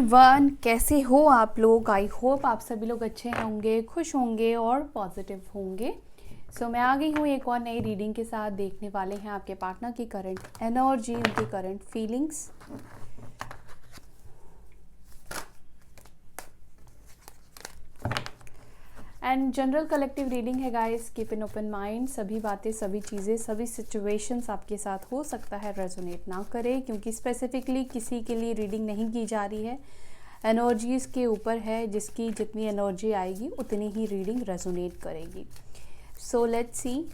Everyone, कैसे हो आप लोग। आई होप आप सभी लोग अच्छे होंगे, खुश होंगे और पॉजिटिव होंगे। मैं आ गई हूँ एक और नई रीडिंग के साथ। देखने वाले हैं आपके पार्टनर की करंट एनर्जी, उनकी current feelings. And general collective reading है guys. Keep in open mind. सभी बातें, सभी चीज़ें, सभी सिचुएशंस आपके साथ हो सकता है रेजोनेट ना करे, क्योंकि स्पेसिफिकली किसी के लिए रीडिंग नहीं की जा रही है। एनर्जीज़ के ऊपर है, जिसकी जितनी एनर्जी आएगी उतनी ही रीडिंग रेजोनेट करेगी। So let's see.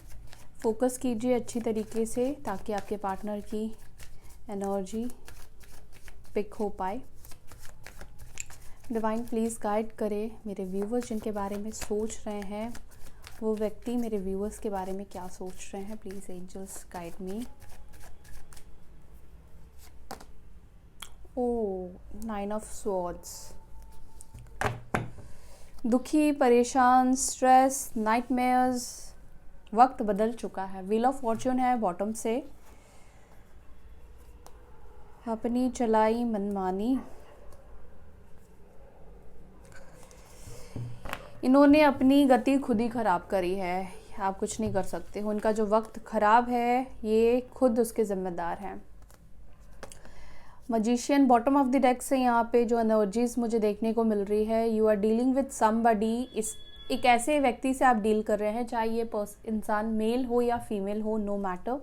फोकस कीजिए अच्छी तरीके से ताकि आपके पार्टनर की एनर्जी पिक हो पाए। डिवाइन प्लीज़ गाइड करे मेरे व्यूवर्स जिनके बारे में सोच रहे हैं, वो व्यक्ति मेरे व्यूवर्स के बारे में क्या सोच रहे हैं। Please angels guide me. Oh 9 of swords. दुखी, परेशान, स्ट्रेस, नाइटमेयर्स। वक्त बदल चुका है। व्हील ऑफ फॉर्च्यून है बॉटम से। अपनी चलाई मनमानी। इन्होंने अपनी गति खुद ही ख़राब करी है, आप कुछ नहीं कर सकते। उनका जो वक्त ख़राब है ये खुद उसके ज़िम्मेदार हैं। Magician bottom of the deck से यहाँ पे जो एनर्जीज मुझे देखने को मिल रही है, you are dealing with somebody. इस एक ऐसे व्यक्ति से आप डील कर रहे हैं, चाहे ये इंसान मेल हो या फीमेल हो, नो मैटर।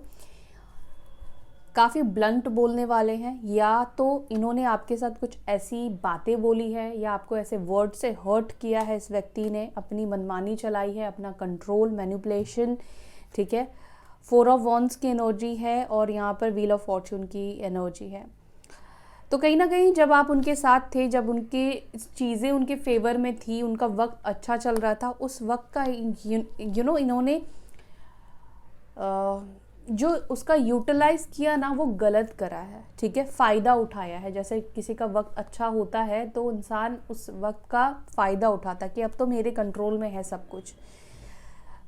काफ़ी ब्लंट बोलने वाले हैं, या तो इन्होंने आपके साथ कुछ ऐसी बातें बोली है या आपको ऐसे वर्ड से हर्ट किया है। इस व्यक्ति ने अपनी मनमानी चलाई है, अपना कंट्रोल, मैनिपुलेशन। ठीक है, 4 ऑफ वॉन्ड्स की एनर्जी है और यहाँ पर व्हील ऑफ फॉर्च्यून की एनर्जी है। तो कहीं ना कहीं जब आप उनके साथ थे, जब उनकी चीज़ें उनके फेवर में थी, उनका वक्त अच्छा चल रहा था, उस वक्त का इन्होंने जो उसका यूटिलाइज किया ना, वो गलत करा है। ठीक है, फ़ायदा उठाया है। जैसे किसी का वक्त अच्छा होता है तो इंसान उस वक्त का फ़ायदा उठाता कि अब तो मेरे कंट्रोल में है सब कुछ।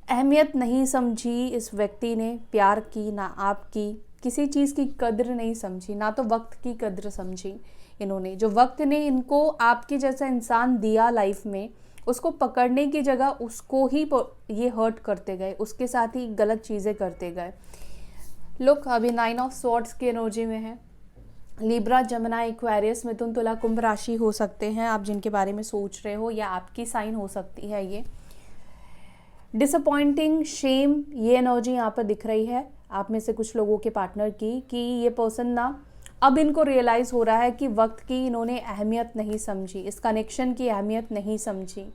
अहमियत नहीं समझी इस व्यक्ति ने, प्यार की ना आपकी, किसी चीज़ की कद्र नहीं समझी, ना तो वक्त की कद्र समझी इन्होंने। जो वक्त ने इनको आपके जैसा इंसान दिया लाइफ में, उसको पकड़ने की जगह उसको ही ये हर्ट करते गए, उसके साथ ही गलत चीज़ें करते गए। लुक, अभी 9 ऑफ स्वॉर्ड्स की एनर्जी में है। लिब्रा, जमुनाई, एक्वेरियस, मिथुन, तुला, कुंभ राशि हो सकते हैं आप जिनके बारे में सोच रहे हो, या आपकी साइन हो सकती है ये। डिसअपॉइंटिंग, शेम, ये एनर्जी यहाँ पर दिख रही है आप में से कुछ लोगों के पार्टनर की, कि ये पर्सन ना अब इनको रियलाइज़ हो रहा है कि वक्त की इन्होंने अहमियत नहीं समझी, इस कनेक्शन की अहमियत नहीं समझी।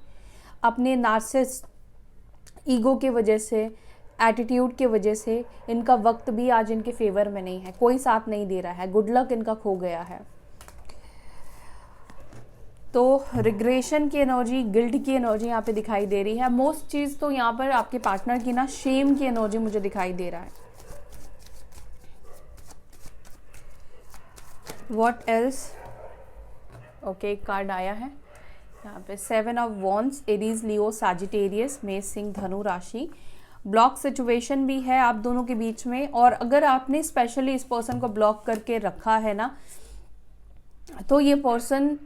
अपने नार्सिसिस्ट ईगो के वजह से, एटीट्यूड के वजह से इनका वक्त भी आज इनके फेवर में नहीं है, कोई साथ नहीं दे रहा है, गुड लक इनका खो गया है। तो रिग्रेशन की एनर्जी, गिल्ट की एनर्जी यहाँ पे दिखाई दे रही है। मोस्ट चीज़ तो यहाँ पर आपके पार्टनर की ना शेम की एनर्जी मुझे दिखाई दे रहा है। What else. ओके, एक कार्ड आया है यहाँ पे 7 of wands. Aries, Leo, Sagittarius, मेष, सिंह, धनु राशि। ब्लॉक सिचुएशन भी है आप दोनों के बीच में, और अगर आपने स्पेशली इस पर्सन को ब्लॉक करके रखा है ना, तो ये पर्सन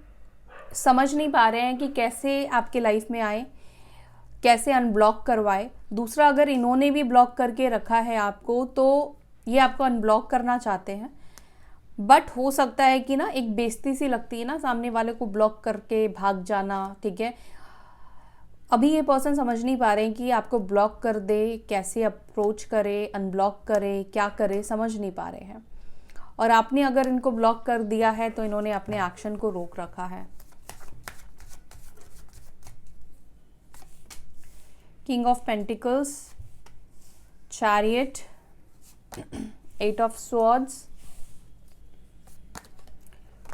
समझ नहीं पा रहे हैं कि कैसे आपके लाइफ में आए, कैसे अनब्लॉक करवाए। दूसरा, अगर इन्होंने भी ब्लॉक करके रखा है आपको, तो ये आपको अनब्लॉक करना चाहते हैं, बट हो सकता है कि ना एक बेइज्जती सी लगती है ना सामने वाले को ब्लॉक करके भाग जाना। ठीक है, अभी ये पर्सन समझ नहीं पा रहे हैं कि आपको ब्लॉक कर दे, कैसे अप्रोच करे, अनब्लॉक करे, क्या करे, समझ नहीं पा रहे हैं। और आपने अगर इनको ब्लॉक कर दिया है तो इन्होंने अपने एक्शन को रोक रखा है। King of pentacles, chariot, 8 of swords,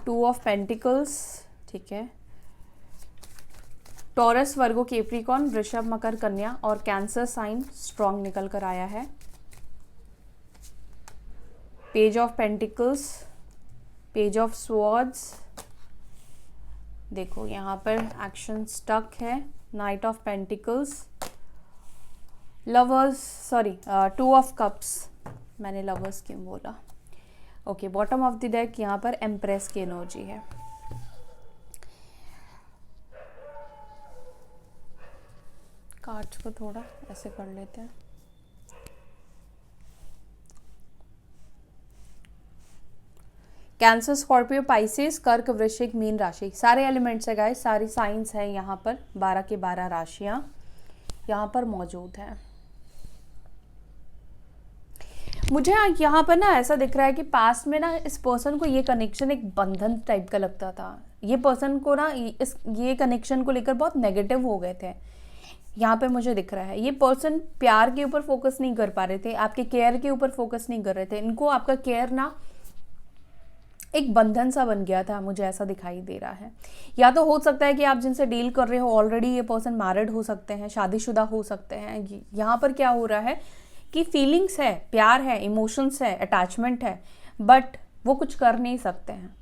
2 of pentacles. ठीक है, टॉरस, वर्गो, कैप्रिकॉर्न, वृषभ, मकर, कन्या और कैंसर साइन स्ट्रॉन्ग निकल कर आया है। Page of pentacles, page of swords. देखो यहाँ पर एक्शन स्टक है। Night of pentacles, lovers, sorry 2 of cups, मैंने लवर्स क्यों बोला। Okay, bottom of the deck यहाँ पर एम्प्रेस की एनर्जी है। कार्ड्स को थोड़ा ऐसे कर लेते हैं। कैंसर, स्कॉर्पियो, पाइसेस, कर्क, वृश्चिक, मीन राशि, सारे एलिमेंट्स है गाइस, सारी साइंस है यहाँ पर। 12 के 12 राशियाँ यहाँ पर मौजूद हैं। मुझे यहाँ पर ना ऐसा दिख रहा है कि पास्ट में ना इस पर्सन को ये कनेक्शन एक बंधन टाइप का लगता था। ये पर्सन को ना ये कनेक्शन को लेकर बहुत नेगेटिव हो गए थे। यहाँ पे मुझे दिख रहा है ये पर्सन प्यार के ऊपर फोकस नहीं कर पा रहे थे, आपके केयर के ऊपर फोकस नहीं कर रहे थे। इनको आपका केयर ना एक बंधन सा बन गया था, मुझे ऐसा दिखाई दे रहा है। या तो हो सकता है कि आप जिनसे डील कर रहे हो ऑलरेडी ये पर्सन मैरिड हो सकते हैं, शादीशुदा हो सकते हैं। यहाँ पर क्या हो रहा है कि फीलिंग्स है, प्यार है, इमोशंस है, अटैचमेंट है, बट वो कुछ कर नहीं सकते हैं।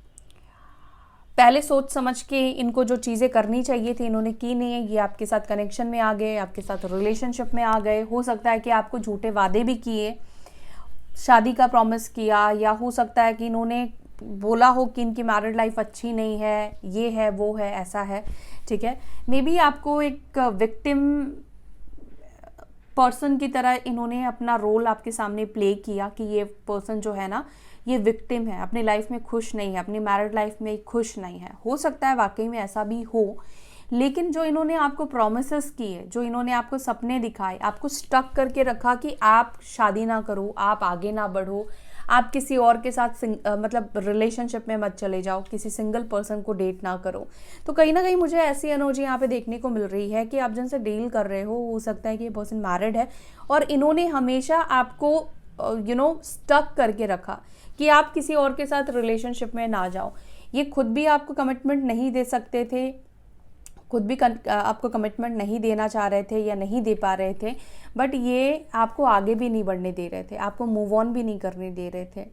पहले सोच समझ के इनको जो चीज़ें करनी चाहिए थी इन्होंने की नहीं है। ये आपके साथ कनेक्शन में आ गए, आपके साथ रिलेशनशिप में आ गए। हो सकता है कि आपको झूठे वादे भी किए, शादी का प्रॉमिस किया, या हो सकता है कि इन्होंने बोला हो कि इनकी मैरिड लाइफ अच्छी नहीं है, ये है वो है ऐसा है, ठीक है। मे बी आपको एक विक्टिम पर्सन की तरह इन्होंने अपना रोल आपके सामने प्ले किया कि ये पर्सन जो है ना ये विक्टिम है, अपनी लाइफ में खुश नहीं है, अपनी मैरिड लाइफ में खुश नहीं है। हो सकता है वाकई में ऐसा भी हो, लेकिन जो इन्होंने आपको प्रॉमिसेस किए, जो इन्होंने आपको सपने दिखाए, आपको स्टक करके रखा कि आप शादी ना करो, आप आगे ना बढ़ो, आप किसी और के साथ मतलब रिलेशनशिप में मत चले जाओ, किसी सिंगल पर्सन को डेट ना करो। तो कहीं ना कहीं मुझे ऐसी एनर्जी यहाँ पे देखने को मिल रही है कि आप जिनसे डील कर रहे हो सकता है कि ये पर्सन मैरिड है और इन्होंने हमेशा आपको स्टक करके रखा कि आप किसी और के साथ रिलेशनशिप में ना जाओ। ये खुद भी आपको कमिटमेंट नहीं दे सकते थे, खुद भी आपको कमिटमेंट नहीं देना चाह रहे थे या नहीं दे पा रहे थे, बट ये आपको आगे भी नहीं बढ़ने दे रहे थे, आपको मूव ऑन भी नहीं करने दे रहे थे।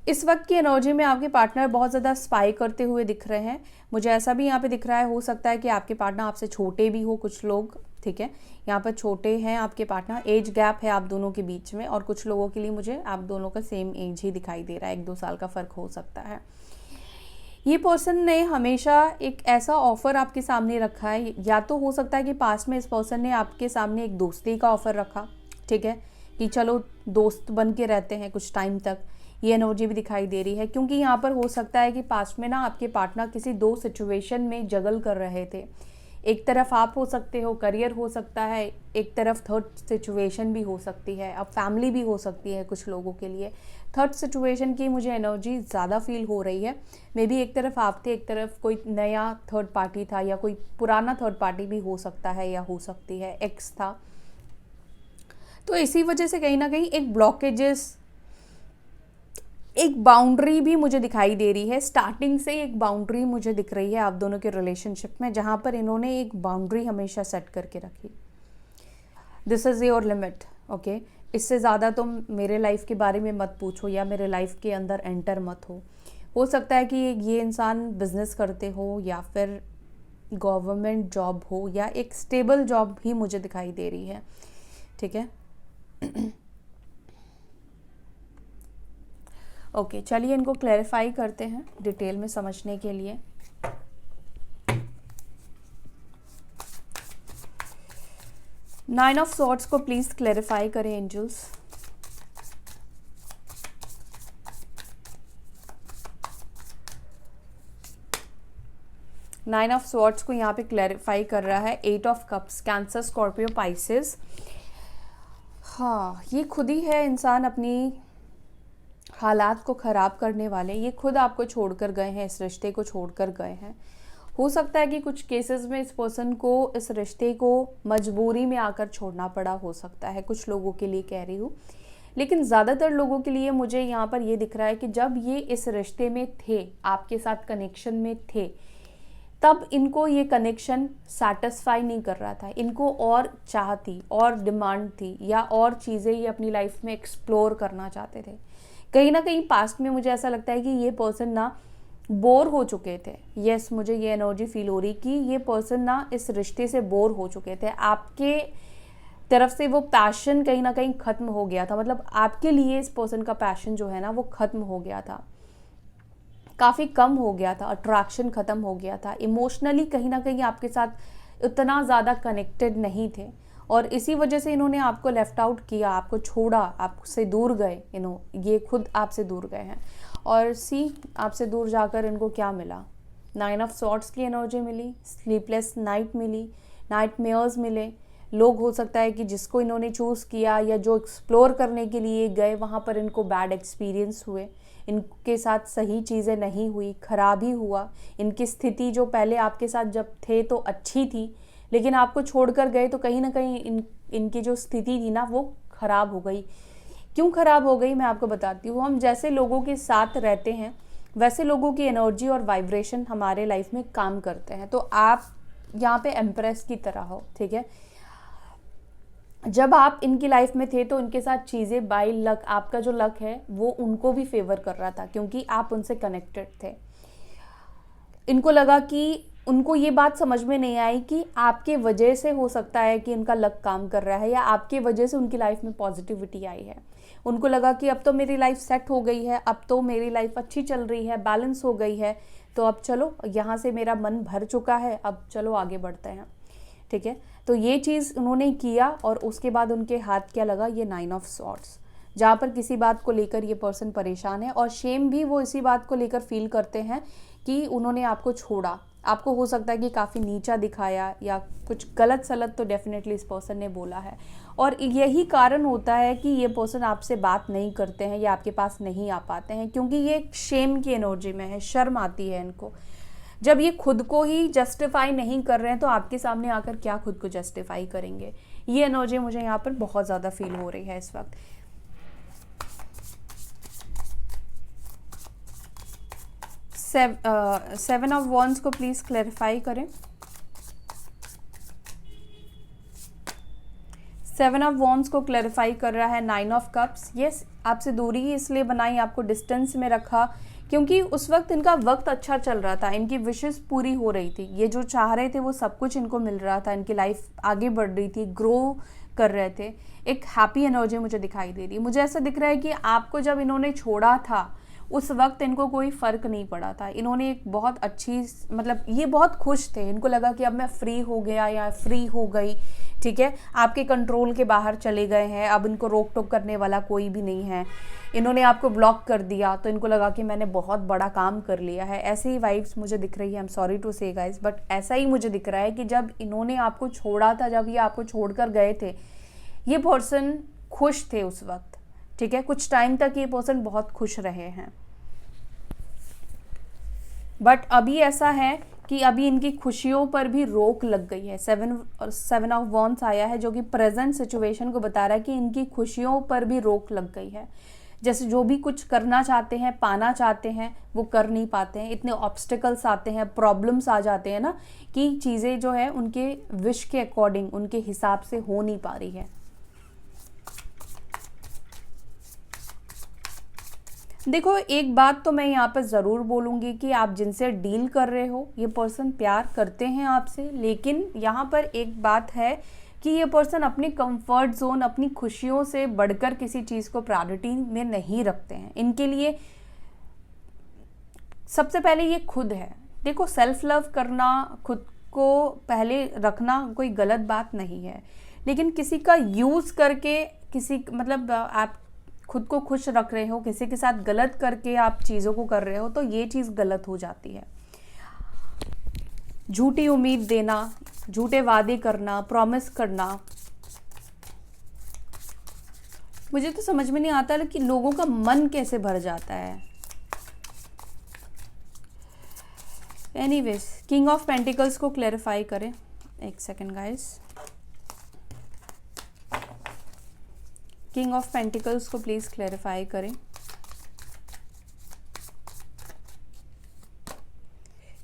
इस वक्त की एनर्जी में आपके पार्टनर बहुत ज़्यादा स्पाई करते हुए दिख रहे हैं। मुझे ऐसा भी यहाँ पे दिख रहा है, हो सकता है कि आपके पार्टनर आपसे छोटे भी हो कुछ लोग, ठीक है। यहाँ पर छोटे हैं आपके पार्टनर, एज गैप है आप दोनों के बीच में, और कुछ लोगों के लिए मुझे आप दोनों का सेम एज ही दिखाई दे रहा है, 1-2 साल का फ़र्क हो सकता है। ये पर्सन ने हमेशा एक ऐसा ऑफ़र आपके सामने रखा है, या तो हो सकता है कि पास्ट में इस पर्सन ने आपके सामने एक दोस्ती का ऑफ़र रखा, ठीक है, कि चलो दोस्त बन के रहते हैं कुछ टाइम तक। ये एनर्जी भी दिखाई दे रही है, क्योंकि यहाँ पर हो सकता है कि पास्ट में ना आपके पार्टनर किसी 2 सिचुएशन में जगल कर रहे थे। एक तरफ आप हो सकते हो, करियर हो सकता है, एक तरफ थर्ड सिचुएशन भी हो सकती है, अब फैमिली भी हो सकती है कुछ लोगों के लिए। थर्ड सिचुएशन की मुझे एनर्जी ज़्यादा फील हो रही है। मे बी एक तरफ आप थे, एक तरफ कोई नया थर्ड पार्टी था, या कोई पुराना थर्ड पार्टी भी हो सकता है या हो सकती है, एक्स था। तो इसी वजह से कहीं ना कहीं एक ब्लॉकेजेस, एक बाउंड्री भी मुझे दिखाई दे रही है। स्टार्टिंग से एक बाउंड्री मुझे दिख रही है आप दोनों के रिलेशनशिप में, जहाँ पर इन्होंने एक बाउंड्री हमेशा सेट करके रखी। This is your limit, okay. इससे ज़्यादा तुम मेरे लाइफ के बारे में मत पूछो या मेरे लाइफ के अंदर एंटर मत हो सकता है कि ये इंसान बिजनेस करते हो, या फिर गवर्नमेंट जॉब हो, या एक स्टेबल जॉब भी मुझे दिखाई दे रही है, ठीक है। ओके, चलिए इनको क्लैरिफाई करते हैं डिटेल में समझने के लिए। नाइन ऑफ सॉर्ड्स को प्लीज क्लैरिफाई करें एंजल्स। नाइन ऑफ सॉर्ड्स को यहाँ पे क्लैरिफाई कर रहा है 8 of cups, cancer, Scorpio, Pisces. हाँ, ये खुद ही है इंसान अपनी हालात को ख़राब करने वाले। ये खुद आपको छोड़कर गए हैं, इस रिश्ते को छोड़कर गए हैं। हो सकता है कि कुछ केसेस में इस पर्सन को इस रिश्ते को मजबूरी में आकर छोड़ना पड़ा, हो सकता है कुछ लोगों के लिए कह रही हूँ, लेकिन ज़्यादातर लोगों के लिए मुझे यहाँ पर ये दिख रहा है कि जब ये इस रिश्ते में थे, आपके साथ कनेक्शन में थे, तब इनको ये कनेक्शन सेटिस्फाई नहीं कर रहा था। इनको और चाह थी, और डिमांड थी, या और चीज़ें ये अपनी लाइफ में एक्सप्लोर करना चाहते थे। कहीं ना कहीं पास्ट में मुझे ऐसा लगता है कि ये पर्सन ना बोर हो चुके थे। यस, मुझे ये एनर्जी फील हो रही कि ये पर्सन ना इस रिश्ते से बोर हो चुके थे। आपके तरफ से वो पैशन कहीं ना कहीं ख़त्म हो गया था, मतलब आपके लिए इस पर्सन का पैशन जो है ना वो ख़त्म हो गया था, काफ़ी कम हो गया था, अट्रैक्शन ख़त्म हो गया था। इमोशनली कहीं ना कहीं आपके साथ इतना ज़्यादा कनेक्टेड नहीं थे और इसी वजह से इन्होंने आपको लेफ्ट आउट किया, आपको छोड़ा, आपसे दूर गए। ये खुद आपसे दूर गए हैं। और सी आपसे दूर जाकर इनको क्या मिला? 9 ऑफ सॉर्ड्स की एनर्जी मिली, स्लीपलेस नाइट मिली, नाइटमेयर्स मिले। लोग हो सकता है कि जिसको इन्होंने चूज़ किया या जो एक्सप्लोर करने के लिए गए वहाँ पर इनको बैड एक्सपीरियंस हुए, इनके साथ सही चीज़ें नहीं हुई, खराब ही हुआ। इनकी स्थिति जो पहले आपके साथ जब थे तो अच्छी थी, लेकिन आपको छोड़कर गए तो कहीं ना कहीं इनकी जो स्थिति थी ना वो खराब हो गई। क्यों खराब हो गई मैं आपको बताती हूँ। हम जैसे लोगों के साथ रहते हैं वैसे लोगों की एनर्जी और वाइब्रेशन हमारे लाइफ में काम करते हैं। तो आप यहाँ पे एम्प्रेस की तरह हो, ठीक है। जब आप इनकी लाइफ में थे तो उनके साथ चीज़ें बाय लक, आपका जो लक है वो उनको भी फेवर कर रहा था क्योंकि आप उनसे कनेक्टेड थे। इनको लगा कि उनको ये बात समझ में नहीं आई कि आपके वजह से हो सकता है कि उनका लक काम कर रहा है या आपके वजह से उनकी लाइफ में पॉजिटिविटी आई है। उनको लगा कि अब तो मेरी लाइफ सेट हो गई है, अब तो मेरी लाइफ अच्छी चल रही है, बैलेंस हो गई है, तो अब चलो यहाँ से मेरा मन भर चुका है, अब चलो आगे बढ़ते हैं, ठीक है। तो ये चीज़ उन्होंने किया और उसके बाद उनके हाथ क्या लगा? ये 9 ऑफ सॉर्ड्स, जहाँ पर किसी बात को लेकर ये पर्सन परेशान है और शेम भी वो इसी बात को लेकर फील करते हैं कि उन्होंने आपको छोड़ा। आपको हो सकता है कि काफ़ी नीचा दिखाया या कुछ गलत सलत तो डेफिनेटली इस पर्सन ने बोला है और यही कारण होता है कि ये पर्सन आपसे बात नहीं करते हैं या आपके पास नहीं आ पाते हैं क्योंकि ये शेम की एनर्जी में है, शर्म आती है इनको। जब ये खुद को ही जस्टिफाई नहीं कर रहे हैं तो आपके सामने आकर क्या खुद को जस्टिफाई करेंगे? ये एनर्जी मुझे यहाँ पर बहुत ज़्यादा फील हो रही है इस वक्त। सेवन ऑफ वॉन्ड्स को प्लीज क्लैरिफाई करें। 7 ऑफ वॉन्ड्स को क्लैरिफाई कर रहा है 9 ऑफ कप्स। यस, आपसे दूरी ही इसलिए बनाई, आपको डिस्टेंस में रखा क्योंकि उस वक्त इनका वक्त अच्छा चल रहा था, इनकी विशेस पूरी हो रही थी, ये जो चाह रहे थे वो सब कुछ इनको मिल रहा था, इनकी लाइफ आगे बढ़ रही थी, ग्रो कर रहे थे। एक हैप्पी एनर्जी मुझे दिखाई दे रही है। मुझे ऐसा दिख रहा है कि आपको जब इन्होंने छोड़ा था उस वक्त इनको कोई फ़र्क नहीं पड़ा था। इन्होंने एक बहुत अच्छी, मतलब ये बहुत खुश थे, इनको लगा कि अब मैं फ्री हो गया या फ्री हो गई, ठीक है, आपके कंट्रोल के बाहर चले गए हैं, अब इनको रोक टोक करने वाला कोई भी नहीं है। इन्होंने आपको ब्लॉक कर दिया तो इनको लगा कि मैंने बहुत बड़ा काम कर लिया है। ऐसी ही वाइब्स मुझे दिख रही है। आई एम सॉरी टू से गाइस, बट ऐसा ही मुझे दिख रहा है कि जब इन्होंने आपको छोड़ा था, जब ये आपको छोड़कर गए थे, ये पर्सन खुश थे उस वक्त, ठीक है। कुछ टाइम तक ये पर्सन बहुत खुश रहे हैं, बट अभी ऐसा है कि अभी इनकी खुशियों पर भी रोक लग गई है। 7 ऑफ वॉन्ड्स आया है जो कि प्रेजेंट सिचुएशन को बता रहा है कि इनकी खुशियों पर भी रोक लग गई है। जैसे जो भी कुछ करना चाहते हैं, पाना चाहते हैं, वो कर नहीं पाते हैं। इतने ऑब्स्टिकल्स आते हैं, प्रॉब्लम्स आ जाते हैं ना कि चीज़ें जो है उनके विश के अकॉर्डिंग, उनके हिसाब से हो नहीं पा रही है। देखो, एक बात तो मैं यहाँ पर ज़रूर बोलूँगी कि आप जिनसे डील कर रहे हो ये पर्सन प्यार करते हैं आपसे, लेकिन यहाँ पर एक बात है कि ये पर्सन अपने कंफर्ट जोन, अपनी खुशियों से बढ़कर किसी चीज़ को प्रायोरिटी में नहीं रखते हैं। इनके लिए सबसे पहले ये खुद है। देखो, सेल्फ लव करना, खुद को पहले रखना कोई गलत बात नहीं है, लेकिन किसी का यूज़ करके, किसी मतलब आप खुद को खुश रख रहे हो, किसी के साथ गलत करके आप चीज़ों को कर रहे हो तो ये चीज़ गलत हो जाती है। झूठी उम्मीद देना, झूठे वादे करना, प्रॉमिस करना, मुझे तो समझ में नहीं आता कि लोगों का मन कैसे भर जाता है। एनीवेज, किंग ऑफ पेंटिकल्स को क्लैरिफाई करें। एक second guys, king of pentacles को प्लीज क्लैरिफाई करें।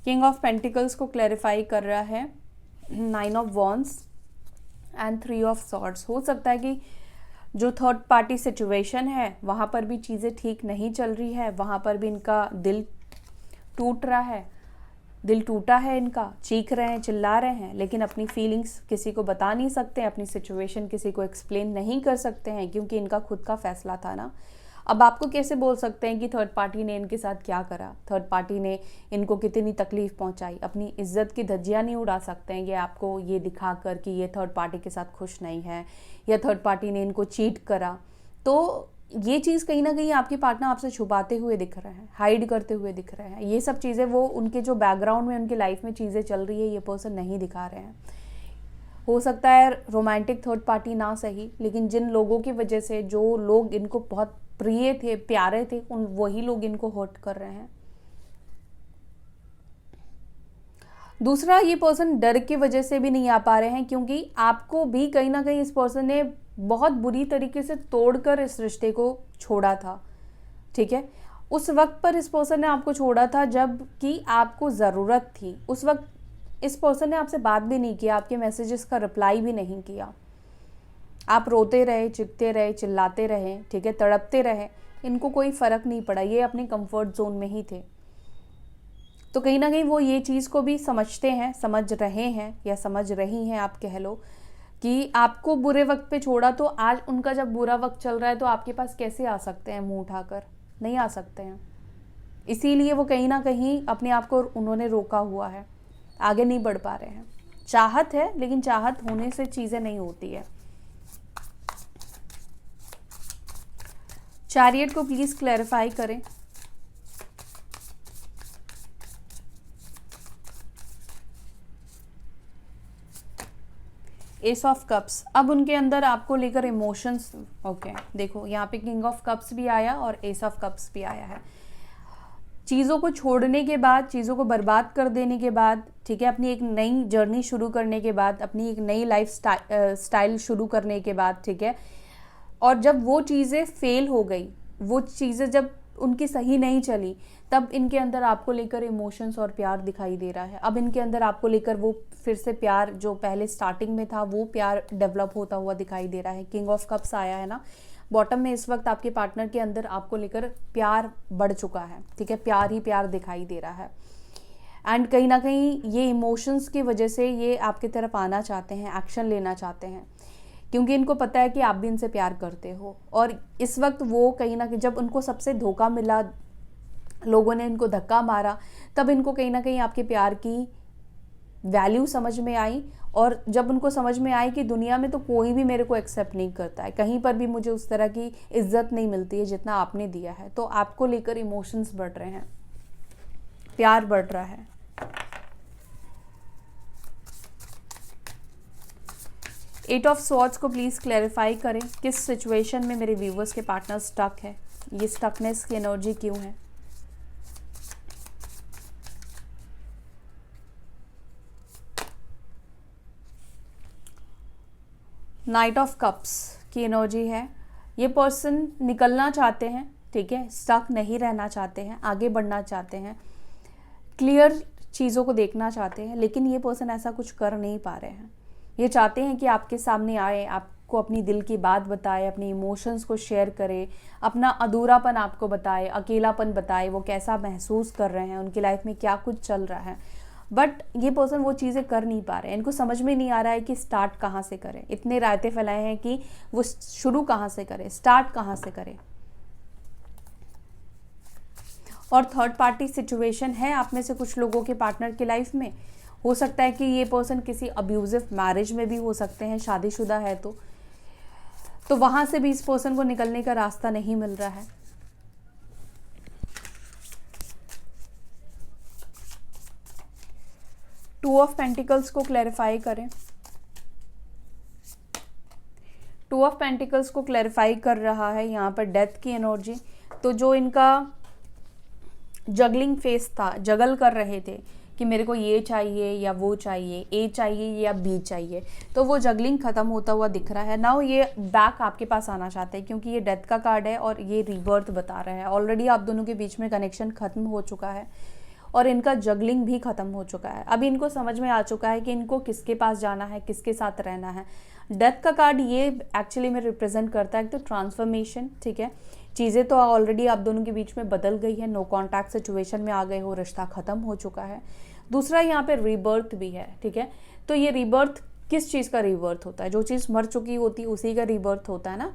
किंग ऑफ पेंटिकल्स को क्लैरिफाई कर रहा है 9 of wands and 3 of swords. हो सकता है कि जो थर्ड पार्टी सिचुएशन है वहाँ पर भी चीज़ें ठीक नहीं चल रही है, वहाँ पर भी इनका दिल टूट रहा है, दिल टूटा है इनका, चीख रहे हैं, चिल्ला रहे हैं, लेकिन अपनी फीलिंग्स किसी को बता नहीं सकते, अपनी सिचुएशन किसी को एक्सप्लेन नहीं कर सकते हैं क्योंकि इनका खुद का फैसला था ना। अब आपको कैसे बोल सकते हैं कि थर्ड पार्टी ने इनके साथ क्या करा, थर्ड पार्टी ने इनको कितनी तकलीफ पहुंचाई। अपनी इज्जत की धज्जियां नहीं उड़ा सकते हैं ये आपको ये दिखा कर कि ये थर्ड पार्टी के साथ खुश नहीं है या थर्ड पार्टी ने इनको चीट करा। तो ये चीज़ कहीं ना कहीं आपके पार्टनर आपसे छुपाते हुए दिख रहे हैं, हाइड करते हुए दिख रहे हैं। ये सब चीज़ें वो उनके जो बैकग्राउंड में उनकी लाइफ में चीज़ें चल रही है ये पर्सन नहीं दिखा रहे हैं। हो सकता है रोमांटिक थर्ड पार्टी ना सही, लेकिन जिन लोगों की वजह से, जो लोग इनको बहुत प्रिय थे, प्यारे थे, उन वही लोग इनको हर्ट कर रहे हैं। दूसरा, ये पर्सन डर की वजह से भी नहीं आ पा रहे हैं, क्योंकि आपको भी कहीं ना कहीं इस पर्सन ने बहुत बुरी तरीके से तोड़कर इस रिश्ते को छोड़ा था। ठीक है, उस वक्त पर इस पर्सन ने आपको छोड़ा था जब कि आपको ज़रूरत थी। उस वक्त इस पर्सन ने आपसे बात भी नहीं किया, आपके मैसेजेस का रिप्लाई भी नहीं किया। आप रोते रहे, चिढ़ते रहे, चिल्लाते रहे, ठीक है, तड़पते रहे, इनको कोई फ़र्क नहीं पड़ा। ये अपने कंफर्ट जोन में ही थे। तो कहीं ना कहीं वो ये चीज़ को भी समझते हैं, समझ रहे हैं या समझ रही हैं, आप कह लो, कि आपको बुरे वक्त पे छोड़ा तो आज उनका जब बुरा वक्त चल रहा है तो आपके पास कैसे आ सकते हैं मुंह उठाकर? नहीं आ सकते हैं। इसीलिए वो कहीं ना कहीं अपने आप को उन्होंने रोका हुआ है, आगे नहीं बढ़ पा रहे हैं। चाहत है, लेकिन चाहत होने से चीज़ें नहीं होती है। चैरियट को प्लीज़ क्लैरिफाई करें। एस ऑफ कप्स, अब उनके अंदर आपको लेकर इमोशंस, ओके, देखो यहाँ पे किंग ऑफ कप्स भी आया और एस ऑफ कप्स भी आया है। चीज़ों को छोड़ने के बाद, चीज़ों को बर्बाद कर देने के बाद, ठीक है, अपनी एक नई जर्नी शुरू करने के बाद, अपनी एक नई लाइफ स्टाइल शुरू करने के बाद, ठीक है, और जब वो चीज़ें फेल हो गई, वो चीज़ें जब उनकी सही नहीं चली, तब इनके अंदर आपको लेकर इमोशंस और प्यार दिखाई दे रहा है। अब इनके अंदर आपको लेकर वो फिर से प्यार जो पहले स्टार्टिंग में था वो प्यार डेवलप होता हुआ दिखाई दे रहा है। किंग ऑफ कप्स आया है ना बॉटम में। इस वक्त आपके पार्टनर के अंदर आपको लेकर प्यार बढ़ चुका है, ठीक है, प्यार ही प्यार दिखाई दे रहा है। एंड कहीं ना कहीं ये इमोशंस की वजह से ये आपकी तरफ आना चाहते हैं, एक्शन लेना चाहते हैं, क्योंकि इनको पता है कि आप भी इनसे प्यार करते हो। और इस वक्त वो कहीं ना कहीं जब उनको सबसे धोखा मिला, लोगों ने इनको धक्का मारा, तब इनको कहीं ना कहीं आपके प्यार की वैल्यू समझ में आई। और जब उनको समझ में आई कि दुनिया में तो कोई भी मेरे को एक्सेप्ट नहीं करता है, कहीं पर भी मुझे उस तरह की इज्जत नहीं मिलती है जितना आपने दिया है, तो आपको लेकर इमोशंस बढ़ रहे हैं, प्यार बढ़ रहा है। एट ऑफ स्वॉर्ड्स को प्लीज़ क्लैरिफाई करें, किस सिचुएशन में मेरे व्यूवर्स के पार्टनर स्टक है, ये स्टकनेस की एनर्जी क्यों है? नाइट ऑफ कप्स की एनर्जी है। ये पर्सन निकलना चाहते हैं, ठीक है, स्टक नहीं रहना चाहते हैं, आगे बढ़ना चाहते हैं, क्लियर चीज़ों को देखना चाहते हैं, लेकिन ये पर्सन ऐसा कुछ कर नहीं पा रहे हैं। ये चाहते हैं कि आपके सामने आए, आपको अपनी दिल की बात बताए, अपनी इमोशंस को शेयर करे, अपना अधूरापन आपको बताए, अकेलापन बताए, वो कैसा महसूस कर रहे हैं, उनकी लाइफ में क्या कुछ चल रहा है। बट ये पर्सन वो चीज़ें कर नहीं पा रहे हैं। इनको समझ में नहीं आ रहा है कि स्टार्ट कहाँ से करें। इतने रायते फैलाए हैं कि वो शुरू कहाँ से करें, स्टार्ट कहाँ से करें। और थर्ड पार्टी सिचुएशन है आप में से कुछ लोगों के पार्टनर की लाइफ में। हो सकता है कि ये पर्सन किसी अब्यूजिव मैरिज में भी हो सकते हैं, शादीशुदा है तो वहाँ से भी इस पर्सन को निकलने का रास्ता नहीं मिल रहा है। टू ऑफ पेंटिकल्स को क्लैरिफाई करें। टू ऑफ पेंटिकल्स को क्लैरिफाई कर रहा है यहाँ पर डेथ की एनर्जी। तो जो इनका जगलिंग फेस था, जगल कर रहे थे कि मेरे को ये चाहिए या वो चाहिए, ए चाहिए या बी चाहिए, तो वो जगलिंग खत्म होता हुआ दिख रहा है। नाउ ये बैक आपके पास आना चाहते हैं, क्योंकि ये डेथ का कार्ड है और ये रीबर्थ बता रहा है। ऑलरेडी आप दोनों के बीच में कनेक्शन खत्म हो चुका है और इनका जगलिंग भी खत्म हो चुका है। अभी इनको समझ में आ चुका है कि इनको किसके पास जाना है, किसके साथ रहना है। डेथ का कार्ड ये एक्चुअली में रिप्रेजेंट करता है तो ट्रांसफॉर्मेशन, ठीक है, चीज़ें तो ऑलरेडी आप दोनों के बीच में बदल गई है, नो कॉन्टैक्ट सिचुएशन में आ गए हो, रिश्ता खत्म हो चुका है। दूसरा यहाँ पे रीबर्थ भी है, ठीक है। तो ये रीबर्थ किस चीज़ का रीबर्थ होता है? जो चीज़ मर चुकी होती है उसी का रीबर्थ होता है ना।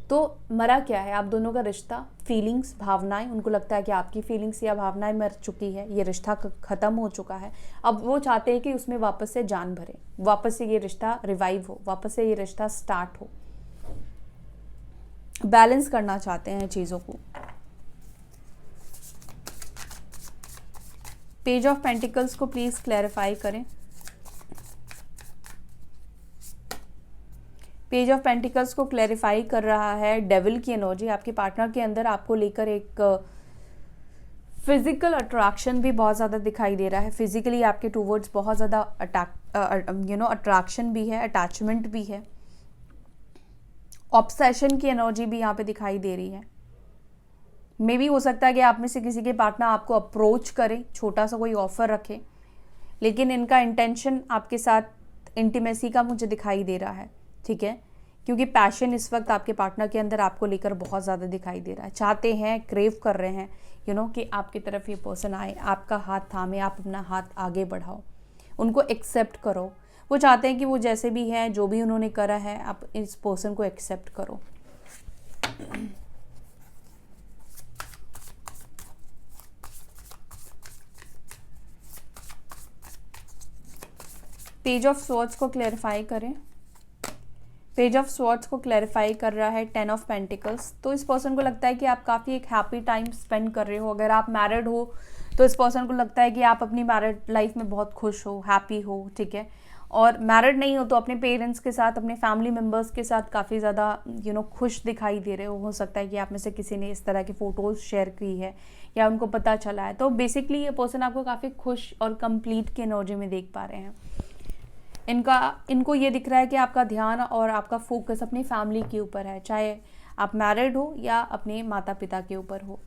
तो मरा क्या है आप दोनों का रिश्ता, फीलिंग्स, भावनाएं, उनको लगता है कि आपकी फीलिंग्स या भावनाएं मर चुकी है, ये रिश्ता ख़त्म हो चुका है। अब वो चाहते हैं कि उसमें वापस से जान भरे, वापस से ये रिश्ता रिवाइव हो, वापस से ये रिश्ता स्टार्ट हो, बैलेंस करना चाहते हैं चीज़ों को। पेज ऑफ पेंटिकल्स को प्लीज़ क्लैरिफाई करें। पेज ऑफ पेंटिकल्स को क्लैरिफाई कर रहा है डेविल की एनर्जी। आपके पार्टनर के अंदर आपको लेकर एक फिजिकल अट्रैक्शन भी बहुत ज़्यादा दिखाई दे रहा है। फिजिकली आपके टूवर्ड्स बहुत ज़्यादा अट्रैक्शन भी है, अटैचमेंट भी है। ऑब्सेशन की एनर्जी भी यहाँ पे दिखाई दे रही है। मे भी हो सकता है कि आप में से किसी के पार्टनर आपको अप्रोच करे, छोटा सा कोई ऑफर रखे, लेकिन इनका इंटेंशन आपके साथ इंटीमेसी का मुझे दिखाई दे रहा है, ठीक है, क्योंकि पैशन इस वक्त आपके पार्टनर के अंदर आपको लेकर बहुत ज़्यादा दिखाई दे रहा है। चाहते हैं, क्रेव कर रहे हैं कि आपकी तरफ ये पर्सन आए, आपका हाथ थामे, आप अपना हाथ आगे बढ़ाओ, उनको एक्सेप्ट करो। वो चाहते हैं कि वो जैसे भी हैं, जो भी उन्होंने करा है, आप इस पर्सन को एक्सेप्ट करो। पेज ऑफ स्वॉर्ड्स को क्लैरिफाई करें। पेज ऑफ स्वॉर्ड्स को क्लैरिफाई कर रहा है 10 ऑफ पेंटिकल्स। तो इस पर्सन को लगता है कि आप काफ़ी एक हैप्पी टाइम स्पेंड कर रहे हो। अगर आप मैरिड हो तो इस पर्सन को लगता है कि आप अपनी मैरिड लाइफ में बहुत खुश हो, हैप्पी हो, ठीक है। और मैरिड नहीं हो तो अपने पेरेंट्स के साथ, अपने फैमिली मेम्बर्स के साथ काफ़ी ज़्यादा खुश दिखाई दे रहे हो सकता है कि आप में से किसी ने इस तरह की फ़ोटोज़ शेयर की है या उनको पता चला है। तो बेसिकली ये पर्सन आपको काफ़ी खुश और कंप्लीट की एनर्जी में देख पा रहे हैं। इनको ये दिख रहा है कि आपका ध्यान और आपका फोकस अपनी फैमिली के ऊपर है, चाहे आप मैरिड हो या अपने माता पिता के ऊपर हो,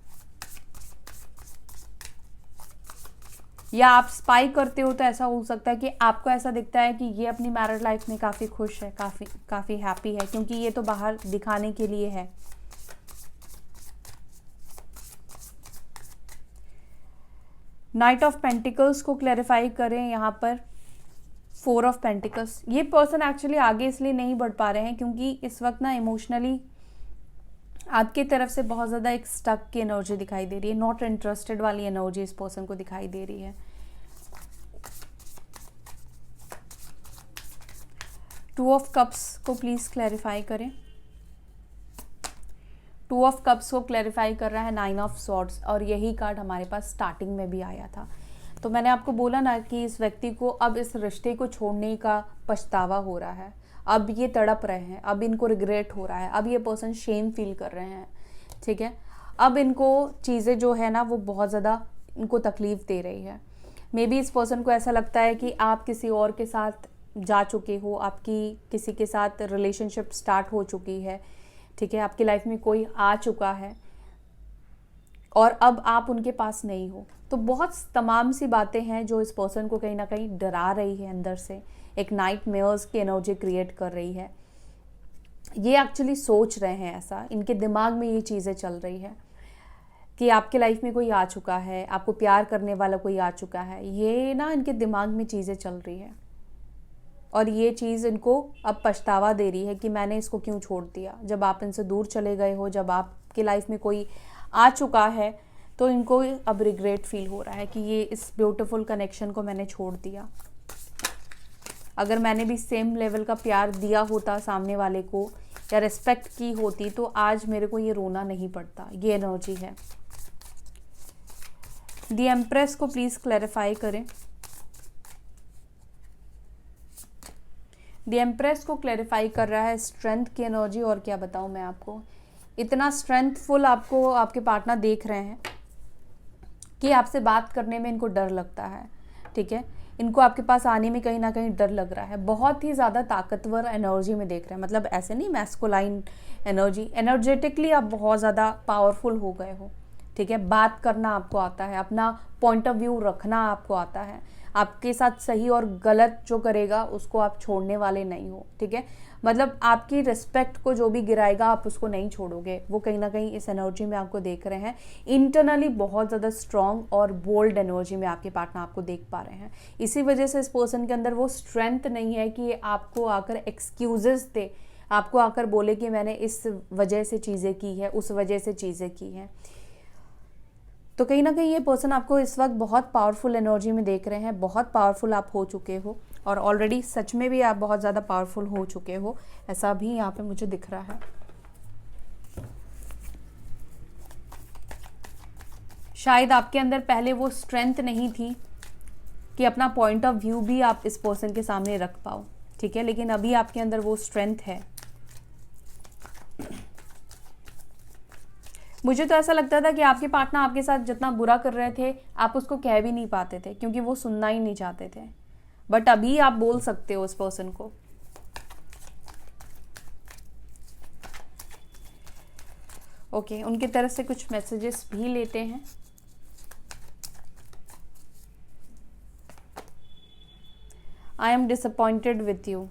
या आप स्पाई करते हो तो ऐसा हो सकता है कि आपको ऐसा दिखता है कि ये अपनी मैरिड लाइफ में काफ़ी खुश है, काफ़ी हैप्पी है, क्योंकि ये तो बाहर दिखाने के लिए है। नाइट ऑफ पेंटिकल्स को क्लैरिफाई करें यहाँ पर। 4 ऑफ पेंटिकल्स, ये पर्सन एक्चुअली आगे इसलिए नहीं बढ़ पा रहे हैं क्योंकि इस वक्त ना इमोशनली आपकी तरफ से बहुत ज़्यादा एक स्टक की एनर्जी दिखाई दे रही है, नॉट इंटरेस्टेड वाली एनर्जी इस पर्सन को दिखाई दे रही है। टू ऑफ कप्स को प्लीज़ क्लैरिफाई करें। 2 ऑफ कप्स को क्लैरिफाई कर रहा है 9 ऑफ सॉर्ड्स, और यही कार्ड हमारे पास स्टार्टिंग में भी आया था। तो मैंने आपको बोला ना कि इस व्यक्ति को अब इस रिश्ते को छोड़ने का पछतावा हो रहा है, अब ये तड़प रहे हैं, अब इनको रिग्रेट हो रहा है, अब ये पर्सन शेम फील कर रहे हैं, ठीक है। अब इनको चीज़ें जो है ना वो बहुत ज़्यादा इनको तकलीफ़ दे रही है। मे बी इस पर्सन को ऐसा लगता है कि आप किसी और के साथ जा चुके हो, आपकी किसी के साथ रिलेशनशिप स्टार्ट हो चुकी है, ठीक है, आपकी लाइफ में कोई आ चुका है और अब आप उनके पास नहीं हो। तो बहुत तमाम सी बातें हैं जो इस पर्सन को कहीं ना कहीं डरा रही है, अंदर से एक नाइटमेयर्स की एनर्जी क्रिएट कर रही है। ये एक्चुअली सोच रहे हैं ऐसा, इनके दिमाग में ये चीज़ें चल रही है कि आपके लाइफ में कोई आ चुका है, आपको प्यार करने वाला कोई आ चुका है। ये ना इनके दिमाग में चीज़ें चल रही है और ये चीज़ इनको अब पछतावा दे रही है कि मैंने इसको क्यों छोड़ दिया। जब आप इनसे दूर चले गए हो, जब आपकी लाइफ में कोई आ चुका है, तो इनको अब रिग्रेट फील हो रहा है कि ये इस ब्यूटीफुल कनेक्शन को मैंने छोड़ दिया। अगर मैंने भी सेम लेवल का प्यार दिया होता सामने वाले को या रिस्पेक्ट की होती तो आज मेरे को ये रोना नहीं पड़ता। ये एनर्जी है। द एम्प्रेस को प्लीज़ क्लैरिफाई करें। द एम्प्रेस को क्लैरिफाई कर रहा है स्ट्रेंथ की एनर्जी। और क्या बताऊं मैं आपको, इतना स्ट्रेंथफुल आपको आपके पार्टनर देख रहे हैं कि आपसे बात करने में इनको डर लगता है, ठीक है। इनको आपके पास आने में कहीं ना कहीं डर लग रहा है। बहुत ही ज़्यादा ताकतवर एनर्जी में देख रहे हैं, मतलब ऐसे नहीं मैस्कुलाइन एनर्जी, एनर्जेटिकली आप बहुत ज़्यादा पावरफुल हो गए हो, ठीक है। बात करना आपको आता है, अपना पॉइंट ऑफ व्यू रखना आपको आता है, आपके साथ सही और गलत जो करेगा उसको आप छोड़ने वाले नहीं हो, ठीक है। मतलब आपकी रिस्पेक्ट को जो भी गिराएगा आप उसको नहीं छोड़ोगे। वो कहीं ना कहीं इस एनर्जी में आपको देख रहे हैं। इंटरनली बहुत ज़्यादा स्ट्रॉन्ग और बोल्ड एनर्जी में आपके पार्टनर आपको देख पा रहे हैं। इसी वजह से इस पर्सन के अंदर वो स्ट्रेंथ नहीं है कि आपको आकर एक्सक्यूजेस दे, आपको आकर बोले कि मैंने इस वजह से चीज़ें की है, उस वजह से चीज़ें की हैं। तो कहीं ना कहीं ये पर्सन आपको इस वक्त बहुत पावरफुल एनर्जी में देख रहे हैं, बहुत पावरफुल आप हो चुके हो, और ऑलरेडी सच में भी आप बहुत ज़्यादा पावरफुल हो चुके हो, ऐसा भी यहाँ पे मुझे दिख रहा है। शायद आपके अंदर पहले वो स्ट्रेंथ नहीं थी कि अपना पॉइंट ऑफ व्यू भी आप इस पर्सन के सामने रख पाओ, ठीक है, लेकिन अभी आपके अंदर वो स्ट्रेंथ है। मुझे तो ऐसा लगता था कि आपके पार्टनर आपके साथ जितना बुरा कर रहे थे आप उसको कह भी नहीं पाते थे, क्योंकि वो सुनना ही नहीं चाहते थे, बट अभी आप बोल सकते हो उस पर्सन को। ओके, उनकी तरफ से कुछ मैसेजेस भी लेते हैं। I am disappointed with you,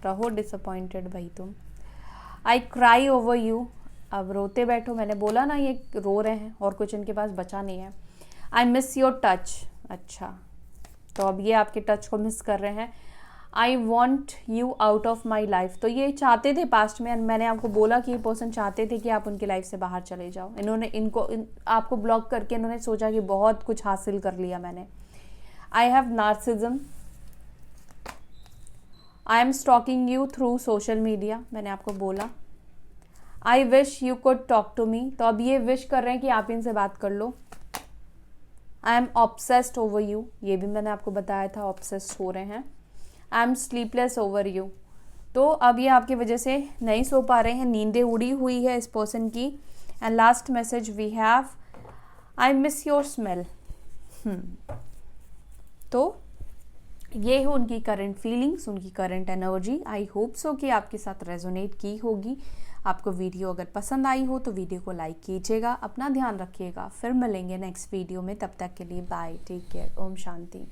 रहो डिसअपॉइंटेड भाई तुम। आई क्राई ओवर यू, अब रोते बैठो, मैंने बोला ना ये रो रहे हैं और कुछ इनके पास बचा नहीं है। आई मिस योर टच, अच्छा, तो अब ये आपके टच को मिस कर रहे हैं। I want you out of my life, तो ये चाहते थे पास्ट में, मैंने आपको बोला कि ये पर्सन चाहते थे कि आप उनकी लाइफ से बाहर चले जाओ। इन्होंने आपको ब्लॉक करके इन्होंने सोचा कि बहुत कुछ हासिल कर लिया मैंने। I have narcissism, I am stalking you through social media, मैंने आपको बोला। I wish you could talk to me, तो अब ये विश कर रहे हैं कि आप इनसे बात कर लो। I am obsessed over you, ये भी मैंने आपको बताया था, ऑब्सेस्ड हो रहे हैं। I am sleepless over you, तो अब ये आपकी वजह से नहीं सो पा रहे हैं, नींदें उड़ी हुई है इस पर्सन की। And last message we have, I miss your smell. तो ये है उनकी करंट फीलिंग्स, उनकी current energy. I hope so कि आपके साथ रेजोनेट की होगी। आपको वीडियो अगर पसंद आई हो तो वीडियो को लाइक कीजिएगा, अपना ध्यान रखिएगा, फिर मिलेंगे नेक्स्ट वीडियो में, तब तक के लिए bye, take care, Om Shanti.